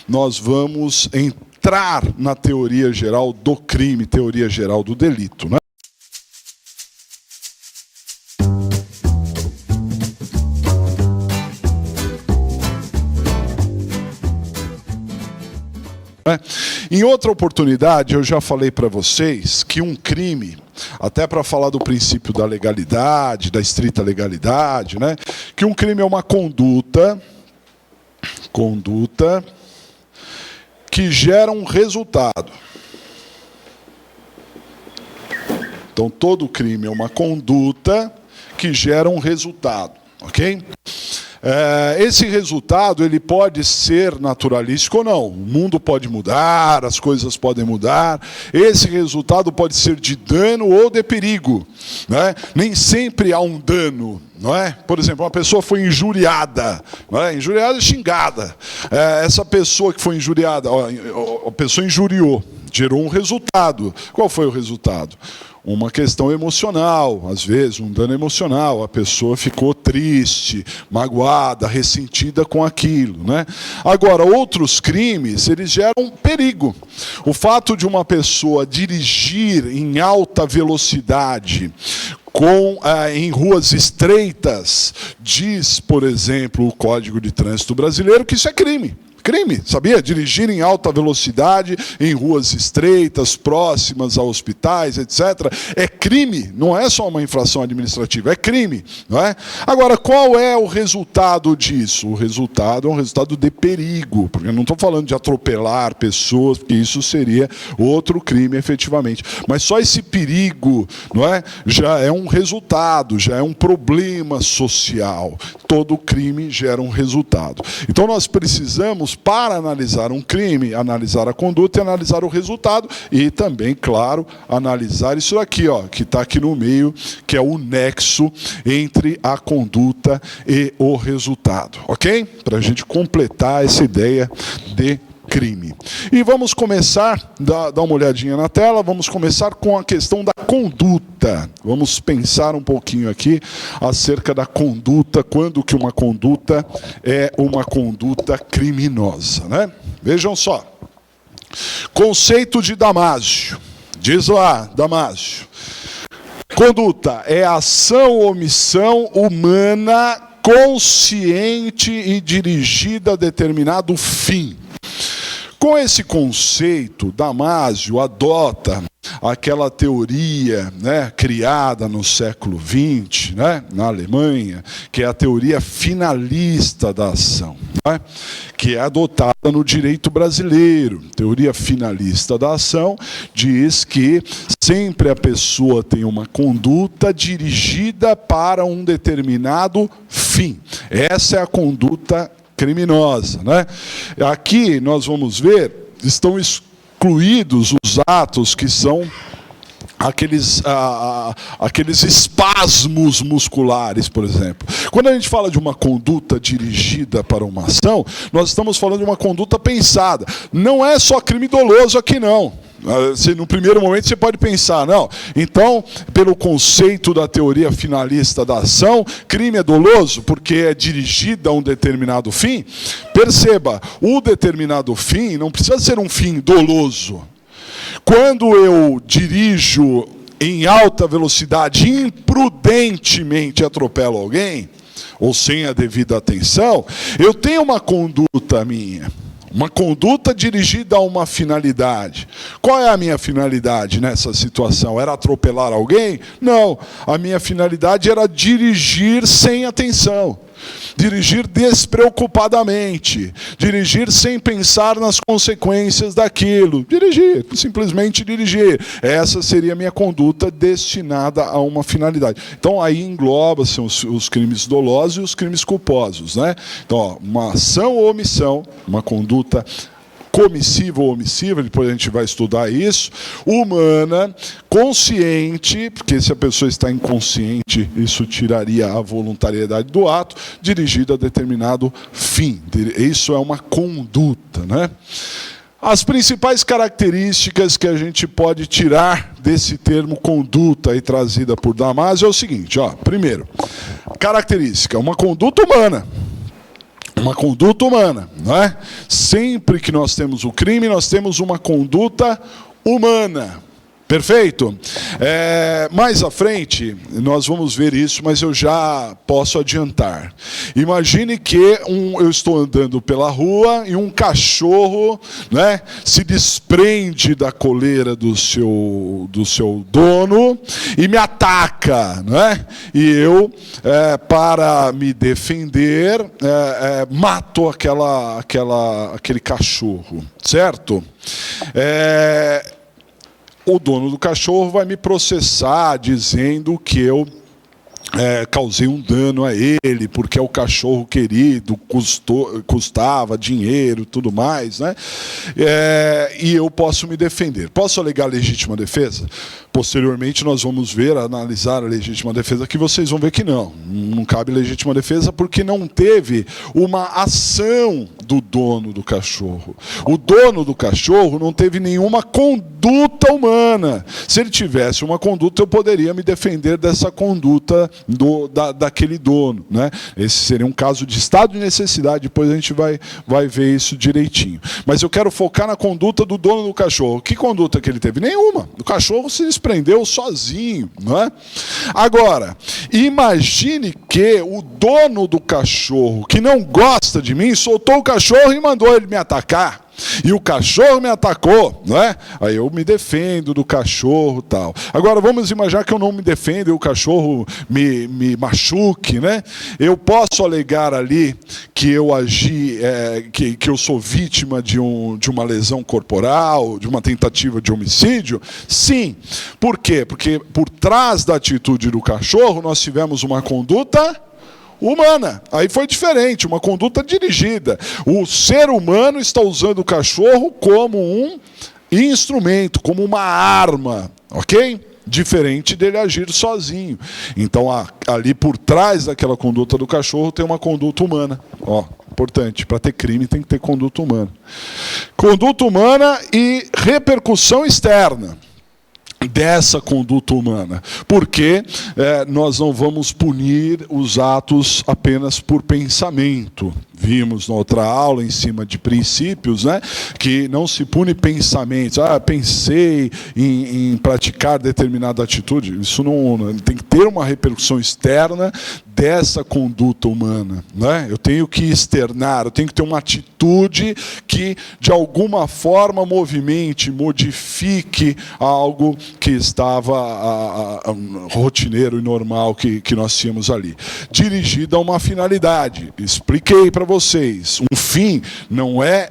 nós vamos entrar na teoria geral do crime, teoria geral do delito, né? Em outra oportunidade, eu já falei para vocês que um crime, até para falar do princípio da legalidade, da estrita legalidade, né? Que um crime é uma conduta que gera um resultado. Então, todo crime é uma conduta que gera um resultado, ok? Esse resultado ele pode ser naturalístico ou não. O mundo pode mudar, as coisas podem mudar. Esse resultado pode ser de dano ou de perigo, né? Nem sempre há um dano, não é? Por exemplo, uma pessoa foi injuriada, não é? Injuriada e xingada. Essa pessoa que foi injuriada, a pessoa injuriou, gerou um resultado. Qual foi o resultado? Uma questão emocional, às vezes um dano emocional, a pessoa ficou triste, magoada, ressentida com aquilo, né? Agora, outros crimes, eles geram perigo. O fato de uma pessoa dirigir em alta velocidade, em ruas estreitas, diz, por exemplo, o Código de Trânsito Brasileiro que isso é crime. Crime, sabia? Dirigir em alta velocidade, em ruas estreitas, próximas a hospitais, etc. É crime, não é só uma infração administrativa, é crime, não é? Agora, qual é o resultado disso? O resultado é um resultado de perigo, porque eu não estou falando de atropelar pessoas, porque isso seria outro crime, efetivamente. Mas só esse perigo, não é? Já é um resultado, já é um problema social. Todo crime gera um resultado. Então, nós precisamos, para analisar um crime, analisar a conduta e analisar o resultado e também, claro, analisar isso aqui, ó, que está aqui no meio, que é o nexo entre a conduta e o resultado, ok? Para a gente completar essa ideia de crime. E vamos começar, dá uma olhadinha na tela, vamos começar com a questão da conduta. Vamos pensar um pouquinho aqui acerca da conduta, quando que uma conduta é uma conduta criminosa, né? Vejam só. Conceito de Damásio. Diz lá, Damásio. Conduta é ação ou omissão humana consciente e dirigida a determinado fim. Com esse conceito, Damásio adota aquela teoria, né, criada no século XX, né, na Alemanha, que é a teoria finalista da ação, né, que é adotada no direito brasileiro. Teoria finalista da ação diz que sempre a pessoa tem uma conduta dirigida para um determinado fim. Essa é a conduta criminosa, né? Aqui nós vamos ver, estão excluídos os atos que são aqueles espasmos musculares, por exemplo. Quando a gente fala de uma conduta dirigida para uma ação, nós estamos falando de uma conduta pensada. Não é só crime doloso aqui, não. No primeiro momento você pode pensar, não, então, pelo conceito da teoria finalista da ação, crime é doloso porque é dirigido a um determinado fim. Perceba, o determinado fim não precisa ser um fim doloso. Quando eu dirijo em alta velocidade, imprudentemente atropelo alguém, ou sem a devida atenção, eu tenho uma conduta minha. Uma conduta dirigida a uma finalidade. Qual é a minha finalidade nessa situação? Era atropelar alguém? Não. A minha finalidade era dirigir sem atenção. Dirigir despreocupadamente. Dirigir sem pensar nas consequências daquilo. Dirigir, simplesmente dirigir. Essa seria a minha conduta destinada a uma finalidade. Então, aí engloba-se os crimes dolosos e os crimes culposos, né? Então, ó, uma ação ou omissão, uma conduta comissiva ou omissiva, depois a gente vai estudar isso, humana, consciente, porque se a pessoa está inconsciente, isso tiraria a voluntariedade do ato, dirigida a determinado fim. Isso é uma conduta, né? As principais características que a gente pode tirar desse termo conduta aí trazida por Damásio é o seguinte, ó, primeiro, característica, uma conduta humana. Uma conduta humana, não é? Sempre que nós temos o crime, nós temos uma conduta humana. Perfeito? Mais à frente, nós vamos ver isso, mas eu já posso adiantar. Imagine que eu estou andando pela rua e um cachorro, né, se desprende da coleira do seu dono e me ataca, né? E eu, para me defender, mato aquele cachorro, certo? O dono do cachorro vai me processar dizendo que eu causei um dano a ele, porque é o cachorro querido, custava dinheiro, tudo mais, né? E eu posso me defender. Posso alegar legítima defesa? Posteriormente nós vamos analisar a legítima defesa, que vocês vão ver que não cabe legítima defesa, porque não teve uma ação do dono do cachorro. O dono do cachorro não teve nenhuma conduta humana. Se ele tivesse uma conduta, eu poderia me defender dessa conduta daquele dono, né? Esse seria um caso de estado de necessidade, depois a gente vai ver isso direitinho. Mas eu quero focar na conduta do dono do cachorro. Que conduta que ele teve? Nenhuma. O cachorro se desprendeu sozinho, não é? Agora, imagine que o dono do cachorro, que não gosta de mim, soltou o cachorro e mandou ele me atacar. E o cachorro me atacou, não é? Aí eu me defendo do cachorro e tal. Agora vamos imaginar que eu não me defendo e o cachorro me machuque, né? Eu posso alegar ali que eu agi, que eu sou vítima de uma lesão corporal, de uma tentativa de homicídio? Sim. Por quê? Porque por trás da atitude do cachorro nós tivemos uma conduta humana. Aí foi diferente, uma conduta dirigida. O ser humano está usando o cachorro como um instrumento, como uma arma, ok? Diferente dele agir sozinho. Então, ali por trás daquela conduta do cachorro tem uma conduta humana. Importante, para ter crime tem que ter conduta humana. Conduta humana e repercussão externa dessa conduta humana, porque nós não vamos punir os atos apenas por pensamento. Vimos na outra aula, em cima de princípios, né, que não se pune pensamentos. Pensei em praticar determinada atitude. Isso não tem que ter uma repercussão externa dessa conduta humana, né? Eu tenho que externar, eu tenho que ter uma atitude que, de alguma forma, movimente, modifique algo que estava rotineiro e normal que nós tínhamos ali. Dirigida a uma finalidade. Expliquei para vocês. Um fim não é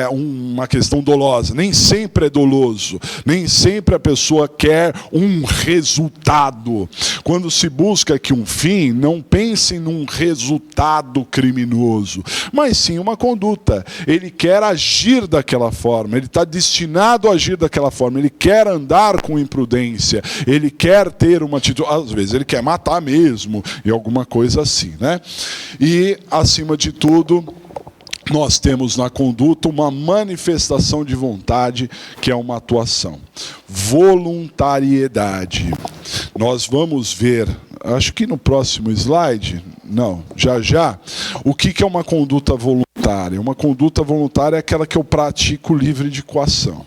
uma questão dolosa. Nem sempre é doloso. Nem sempre a pessoa quer um resultado. Quando se busca aqui um fim, não pense num resultado criminoso, mas sim uma conduta. Ele quer agir daquela forma, ele está destinado a agir daquela forma, ele quer andar com imprudência, ele quer ter uma atitude, às vezes ele quer matar mesmo, e alguma coisa assim, né? E, acima de tudo, nós temos na conduta uma manifestação de vontade, que é uma atuação. Voluntariedade. Nós vamos ver, acho que no próximo slide, já, o que é uma conduta voluntária? Uma conduta voluntária é aquela que eu pratico livre de coação.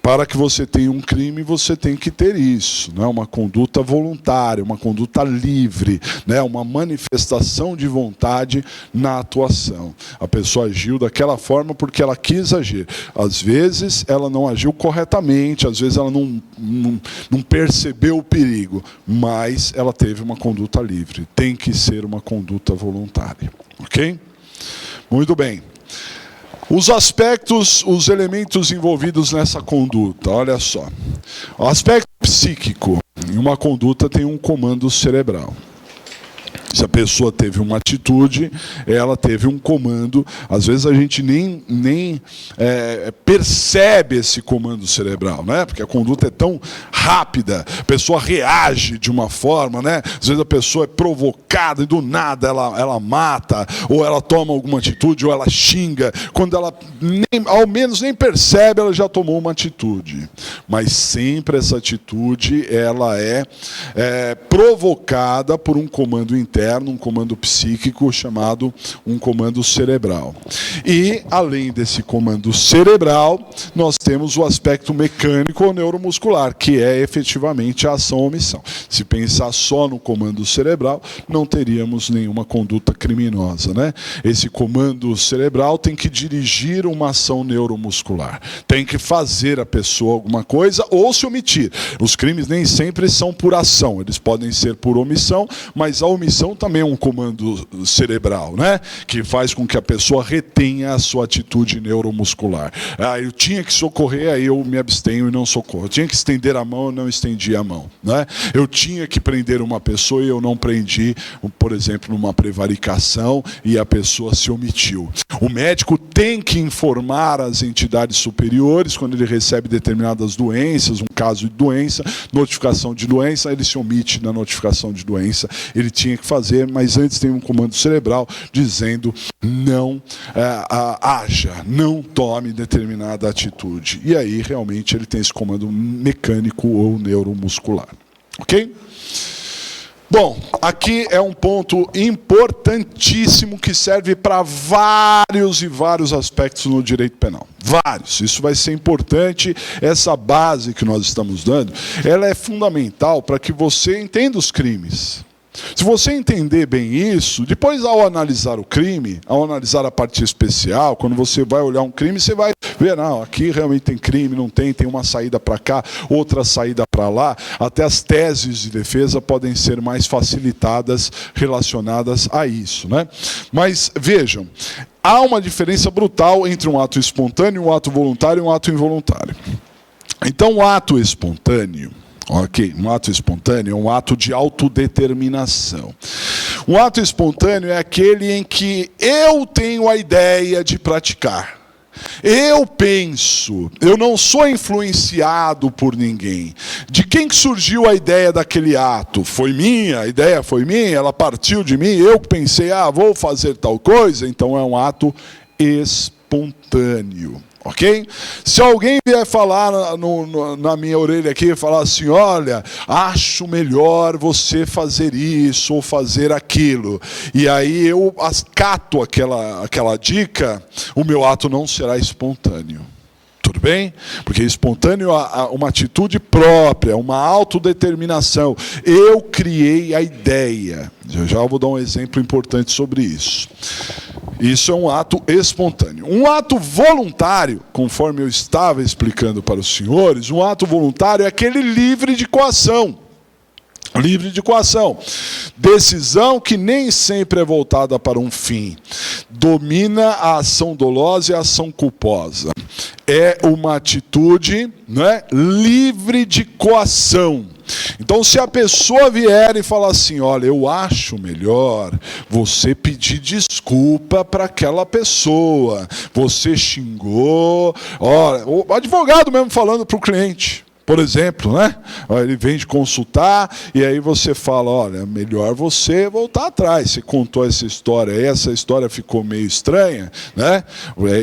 Para que você tenha um crime, você tem que ter isso, né? Uma conduta voluntária, uma conduta livre, né? Uma manifestação de vontade na atuação. A pessoa agiu daquela forma porque ela quis agir. Às vezes ela não agiu corretamente, às vezes ela não percebeu o perigo, mas ela teve uma conduta livre. Tem que ser uma conduta voluntária, ok? Muito bem. Os aspectos, os elementos envolvidos nessa conduta, olha só. O aspecto psíquico, em uma conduta tem um comando cerebral. Se a pessoa teve uma atitude, ela teve um comando. Às vezes a gente nem percebe esse comando cerebral, né? Porque a conduta é tão rápida, a pessoa reage de uma forma, né? Às vezes a pessoa é provocada e do nada ela mata, ou ela toma alguma atitude, ou ela xinga. Quando ela ao menos nem percebe, ela já tomou uma atitude. Mas sempre essa atitude ela é provocada por um comando interno interno, um comando psíquico chamado um comando cerebral. E, além desse comando cerebral, nós temos o aspecto mecânico ou neuromuscular, que é efetivamente a ação ou omissão. Se pensar só no comando cerebral, não teríamos nenhuma conduta criminosa, né? Esse comando cerebral tem que dirigir uma ação neuromuscular, tem que fazer a pessoa alguma coisa ou se omitir. Os crimes nem sempre são por ação, eles podem ser por omissão, mas a omissão também é um comando cerebral, né? Que faz com que a pessoa retenha a sua atitude neuromuscular. Eu tinha que socorrer, aí eu me abstenho e não socorro. Eu tinha que estender a mão, eu não estendi a mão, né? Eu tinha que prender uma pessoa e eu não prendi, por exemplo, numa prevaricação e a pessoa se omitiu. O médico tem que informar as entidades superiores quando ele recebe determinadas doenças, um caso de doença, notificação de doença, ele se omite na notificação de doença. Ele tinha que fazer, mas antes tem um comando cerebral dizendo não haja, não tome determinada atitude. E aí realmente ele tem esse comando mecânico ou neuromuscular. Ok? Bom, aqui é um ponto importantíssimo que serve para vários e vários aspectos no direito penal. Vários. Isso vai ser importante. Essa base que nós estamos dando, ela é fundamental para que você entenda os crimes. Se você entender bem isso, depois ao analisar o crime, ao analisar a parte especial, quando você vai olhar um crime, você vai ver, não, aqui realmente tem crime, não tem, tem uma saída para cá, outra saída para lá. Até as teses de defesa podem ser mais facilitadas relacionadas a isso, né? Mas vejam, há uma diferença brutal entre um ato espontâneo, um ato voluntário e um ato involuntário. Então, o ato espontâneo, ok, um ato espontâneo é um ato de autodeterminação. Um ato espontâneo é aquele em que eu tenho a ideia de praticar. Eu penso, eu não sou influenciado por ninguém. De quem que surgiu a ideia daquele ato? Foi minha, a ideia foi minha, ela partiu de mim, eu pensei, vou fazer tal coisa, então é um ato espontâneo. Ok? Se alguém vier falar na minha orelha aqui, falar assim, olha, acho melhor você fazer isso ou fazer aquilo, e aí eu acato aquela dica, o meu ato não será espontâneo. Tudo bem? Porque espontâneo é uma atitude própria, uma autodeterminação. Eu criei a ideia. Já vou dar um exemplo importante sobre isso. Isso é um ato espontâneo. Um ato voluntário, conforme eu estava explicando para os senhores, um ato voluntário é aquele livre de coação. Livre de coação. Decisão que nem sempre é voltada para um fim. Domina a ação dolosa e a ação culposa. É uma atitude, né, livre de coação. Então, se a pessoa vier e falar assim, olha, eu acho melhor você pedir desculpa para aquela pessoa. Você xingou. Olha, o advogado mesmo falando para o cliente. Por exemplo, né? Ele vem de consultar e aí você fala, olha, melhor você voltar atrás. Você contou essa história aí, essa história ficou meio estranha, né?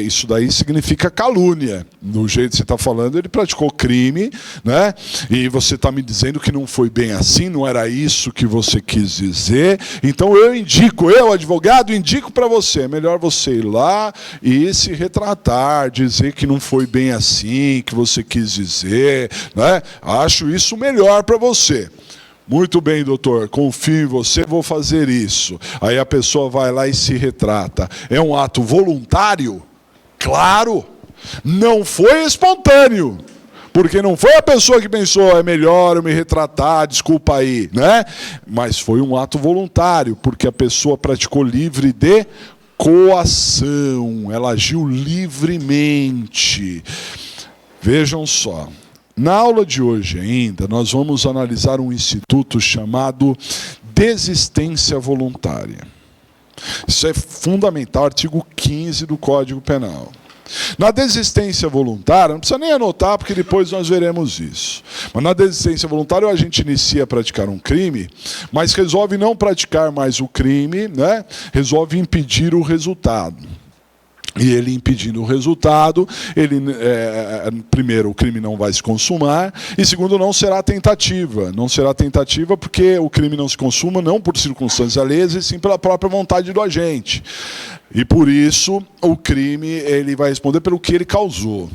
Isso daí significa calúnia. No jeito que você está falando, ele praticou crime, né? E você está me dizendo que não foi bem assim, não era isso que você quis dizer. Então eu, advogado, indico para você, é melhor você ir lá e se retratar, dizer que não foi bem assim, que você quis dizer, né? Acho isso melhor para você. Muito bem, doutor, confio em você, vou fazer isso. Aí a pessoa vai lá e se retrata. É um ato voluntário? Claro. Não foi espontâneo. Porque não foi a pessoa que pensou, é melhor eu me retratar, desculpa aí, né? Mas foi um ato voluntário, porque a pessoa praticou livre de coação. Ela agiu livremente. Vejam só. Na aula de hoje ainda, nós vamos analisar um instituto chamado desistência voluntária. Isso é fundamental, artigo 15 do Código Penal. Na desistência voluntária, não precisa nem anotar, porque depois nós veremos isso. Mas na desistência voluntária, o agente inicia a praticar um crime, mas resolve não praticar mais o crime, né? Resolve impedir o resultado. E ele impedindo o resultado, primeiro, o crime não vai se consumar, e segundo, não será tentativa. Não será tentativa porque o crime não se consuma não por circunstâncias alheias, e sim pela própria vontade do agente. E por isso, o crime ele vai responder pelo que ele causou.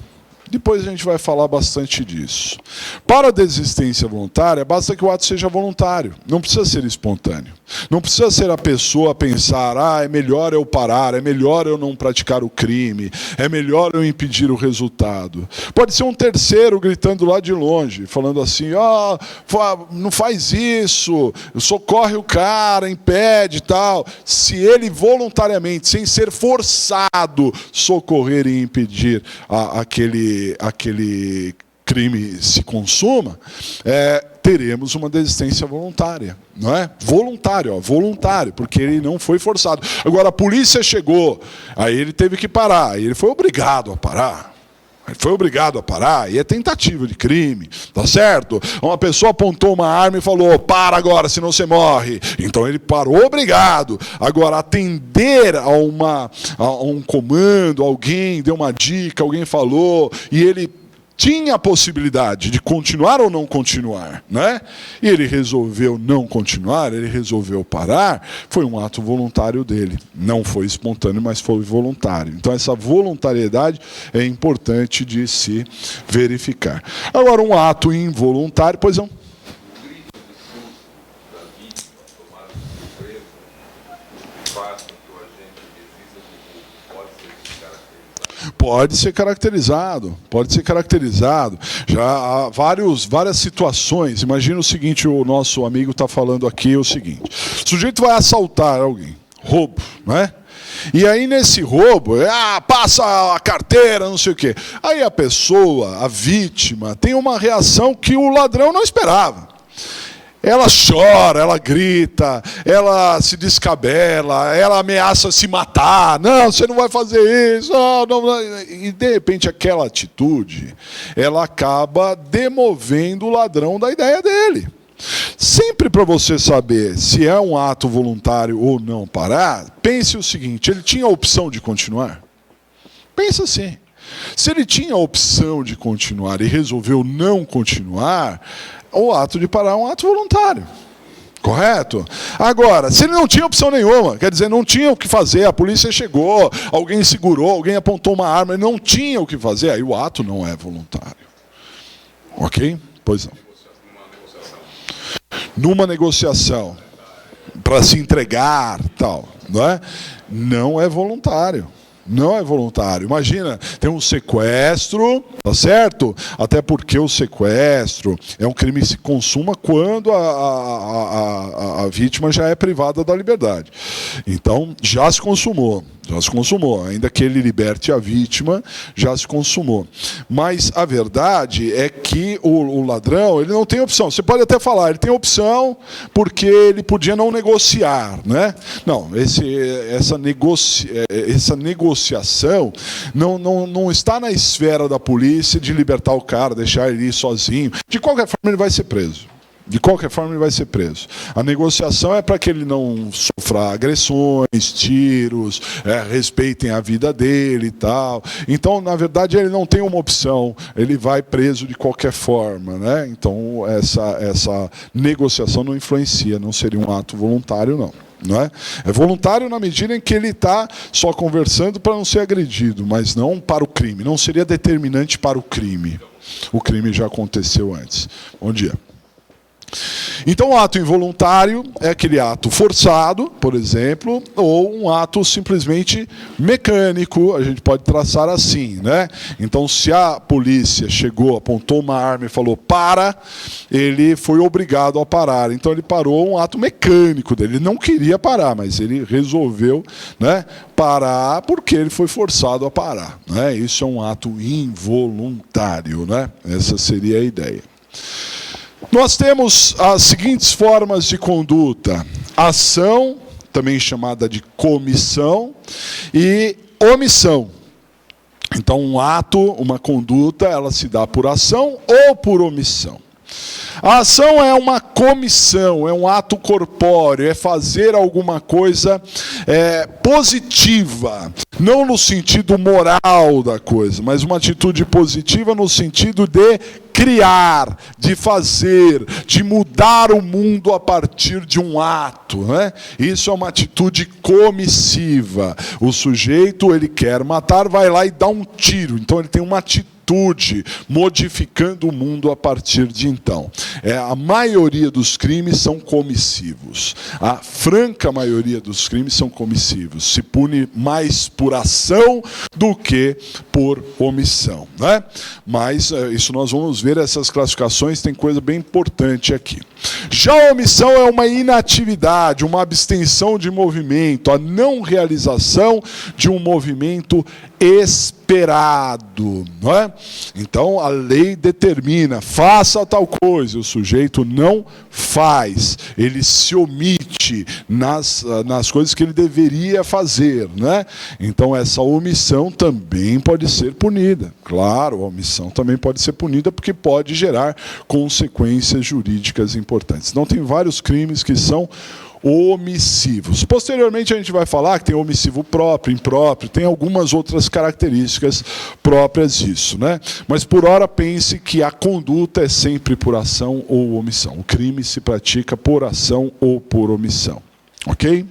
Depois a gente vai falar bastante disso. Para a desistência voluntária, basta que o ato seja voluntário. Não precisa ser espontâneo. Não precisa ser a pessoa pensar, é melhor eu parar, é melhor eu não praticar o crime, é melhor eu impedir o resultado. Pode ser um terceiro gritando lá de longe, falando assim, não faz isso, socorre o cara, impede e tal. Se ele voluntariamente, sem ser forçado, socorrer e impedir aquele crime se consuma, teremos uma desistência voluntária, não é? Voluntário, porque ele não foi forçado. Agora, a polícia chegou, aí ele teve que parar, aí ele foi obrigado a parar. E é tentativa de crime, tá certo? Uma pessoa apontou uma arma e falou, para agora, senão você morre. Então ele parou obrigado. Agora, atender a um comando, alguém deu uma dica, alguém falou, e ele tinha a possibilidade de continuar ou não continuar, né? E ele resolveu não continuar, ele resolveu parar, foi um ato voluntário dele. Não foi espontâneo, mas foi voluntário. Então essa voluntariedade é importante de se verificar. Agora, um ato involuntário, pois não. Pode ser caracterizado. Já há várias situações. Imagina o seguinte, o nosso amigo está falando aqui o seguinte. O sujeito vai assaltar alguém, roubo, né? E aí nesse roubo, passa a carteira, não sei o quê. Aí a pessoa, a vítima, tem uma reação que o ladrão não esperava. Ela chora, ela grita, ela se descabela, ela ameaça se matar. Não, você não vai fazer isso. Não. E, de repente, aquela atitude, ela acaba demovendo o ladrão da ideia dele. Sempre para você saber se é um ato voluntário ou não parar, pense o seguinte, ele tinha a opção de continuar? Pensa assim. Se ele tinha a opção de continuar e resolveu não continuar, o ato de parar é um ato voluntário. Correto? Agora, se ele não tinha opção nenhuma, quer dizer, não tinha o que fazer, a polícia chegou, alguém segurou, alguém apontou uma arma, ele não tinha o que fazer, aí o ato não é voluntário. Ok? Pois não. Numa negociação, para se entregar, tal, não é voluntário. Não é voluntário. Imagina, tem um sequestro, tá certo? Até porque o sequestro é um crime que se consuma quando a vítima já é privada da liberdade. Então, já se consumou. Ainda que ele liberte a vítima, já se consumou. Mas a verdade é que o ladrão, ele não tem opção. Você pode até falar, ele tem opção porque ele podia não negociar, né? Não, essa negociação não está na esfera da polícia de libertar o cara, deixar ele ir sozinho. De qualquer forma, ele vai ser preso. A negociação é para que ele não sofra agressões, tiros, respeitem a vida dele e tal. Então, na verdade, ele não tem uma opção, ele vai preso de qualquer forma, né? Então, essa negociação não influencia, não seria um ato voluntário, não. Não é? É voluntário na medida em que ele está só conversando para não ser agredido, mas não para o crime. Não seria determinante para o crime. O crime já aconteceu antes. Bom dia. Então, o ato involuntário é aquele ato forçado, por exemplo, ou um ato simplesmente mecânico, a gente pode traçar assim, né? Então, se a polícia chegou, apontou uma arma e falou para, ele foi obrigado a parar. Então, ele parou um ato mecânico dele. Ele não queria parar, mas ele resolveu, né, parar porque ele foi forçado a parar, né? Isso é um ato involuntário, né? Essa seria a ideia. Nós temos as seguintes formas de conduta: ação, também chamada de comissão, e omissão. Então, um ato, uma conduta, ela se dá por ação ou por omissão. A ação é uma comissão, é um ato corpóreo, é fazer alguma coisa positiva, não no sentido moral da coisa, mas uma atitude positiva no sentido de criar, de fazer, de mudar o mundo a partir de um ato, né? Isso é uma atitude comissiva. O sujeito, ele quer matar, vai lá e dá um tiro. Então ele tem uma atitude modificando o mundo a partir de então. A maioria dos crimes são comissivos. A franca maioria dos crimes são comissivos. Se pune mais por ação do que por omissão, né? Mas isso nós vamos ver, essas classificações, tem coisa bem importante aqui. Já a omissão é uma inatividade, uma abstenção de movimento, a não realização de um movimento esperado, não é? Então a lei determina, faça tal coisa, o sujeito não faz, ele se omite nas coisas que ele deveria fazer, né? Então essa omissão também pode ser punida. Claro, a omissão também pode ser punida porque pode gerar consequências jurídicas importantes. Então tem vários crimes que são omissivos. Posteriormente a gente vai falar que tem omissivo próprio, impróprio, tem algumas outras características próprias disso, né? Mas por hora pense que a conduta é sempre por ação ou omissão. O crime se pratica por ação ou por omissão. Ok?